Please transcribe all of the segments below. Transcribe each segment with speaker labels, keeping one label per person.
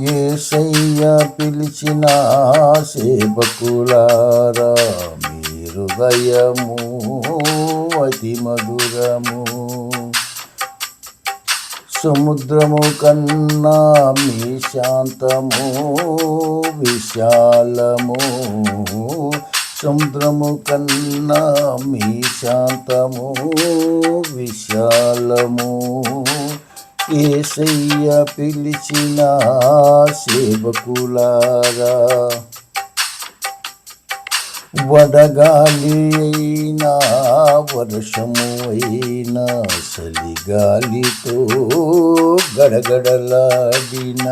Speaker 1: యేసయ్య పిలిచిన సేవకులారా, మీ హృదయము అతి మధురము. సముద్రము కన్నా మీ శాంతము విశాలము. సముద్రము కన్నా మీ శాంతము విశాలము. యేసయ్య పిలిచిన సేవకులారా, వడగాలి అయినా వర్షము అయినా చలిగాలితో గడగడలాడిన,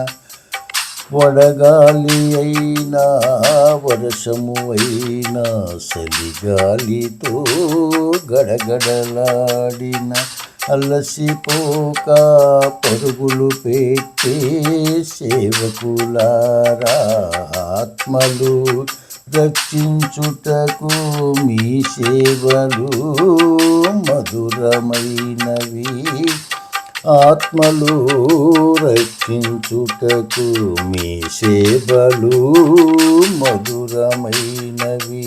Speaker 1: వడగాలి అయినా వర్షము అయినా చలిగాలితో గడగడలాడిన, అలసిపోక పరుగులు పెట్టే సేవకులారా, ఆత్మలు రక్షించుటకు మీ సేవలు మధురమైనవి. ఆత్మలు రక్షించుటకు మీ సేవలు మధురమైనవి.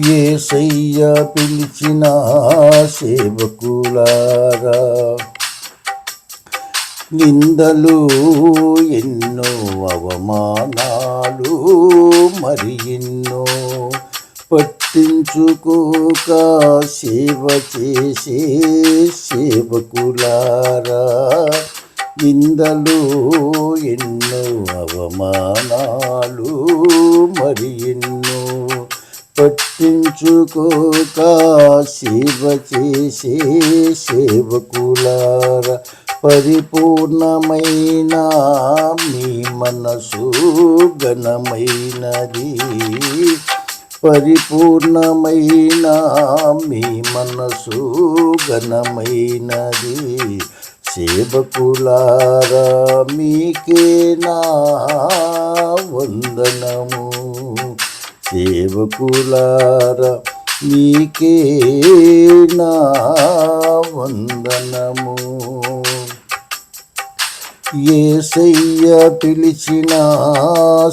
Speaker 1: యేసయ్య పిలిచిన సేవకులారా, నిందలు ఎన్నో అవమానాలు మరి ఎన్నో పట్టించుకోక సేవ చేసే సేవకులారా, నిందలు ఎన్నో అవమానాలు మరి ఎన్నో పట్టించుకోక సేవ చేసే సేవకులారా, పరిపూర్ణమైన మీ మనసు ఘనమైనది. పరిపూర్ణమైన మీ మనసు ఘనమైనది. సేవకులారా, మీకే నా వందనము. సేవకులారా, మీకే నా వందనము. యేసయ్య పిలిచిన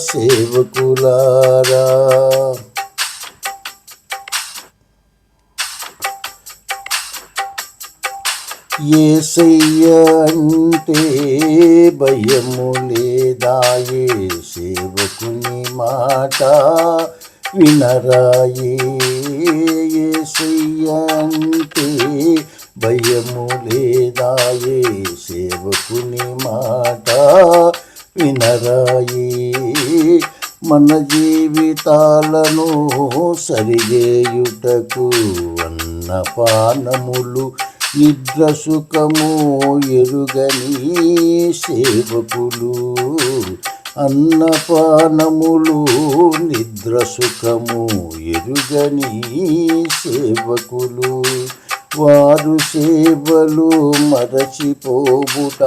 Speaker 1: సేవకులారా, యేసయ్య అంటే భయము లేదాయే, సేవకుని మాట వినరాయే. యేసయ్య అంటే భయము లేదాయే, సేవకుని మాట వినరాయే. మన జీవితాలను సరిచేయుటకు అన్నపానములు నిద్ర సుఖము ఎరుగని సేవకులు, అన్నపానములు నిద్ర సుఖము ఎరుగని సేవకులు, వారు సేవలు మరచిపోవుట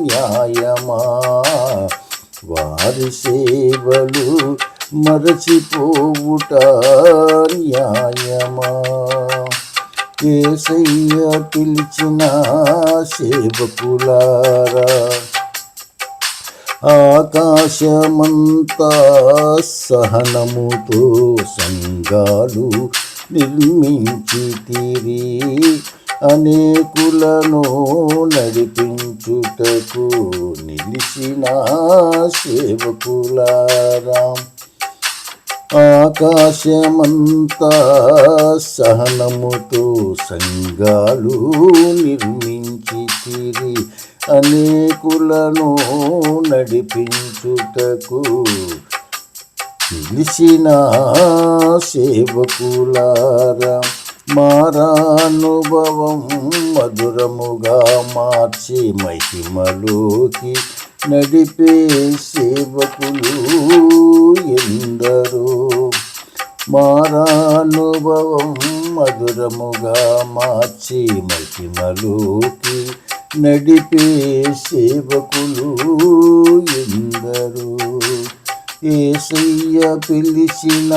Speaker 1: న్యాయమా? వారి సేవలు మరచిపోవుట న్యాయమా? యేసయ్య పిలిచిన సేవకులారా, ఆకాశమంతా సహనముతో సంఘాలు నిర్మించితిరి, అనేకులను నడిపించుటకు నిలిచిన సేవకులారా, ఆకాశమంతా సహనముతో సంఘాలు నిర్మించితిరి, అనేకులను నడిపించుటకు నిలిచిన సేవకులారా, మారానుభవం మధురముగా మార్చి మహిమలోకి నడిపే సేవకులు ఎందరో. మారానుభవం మధురముగా మార్చి మహిమలోకి నడిపే సేవకులు ఎందరో. యేసయ్య పిలిచిన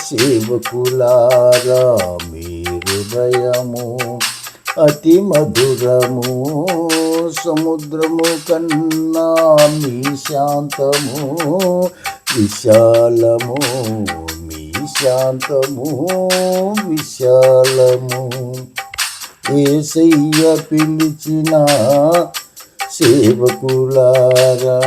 Speaker 1: సేవకులారా, మీ హృదయము అతి మధురము. సముద్రము కన్నా మీ శాంతము విశాలము, మీ శాంతము విశాలము. యేసయ్య పిలిచిన సేవకులారా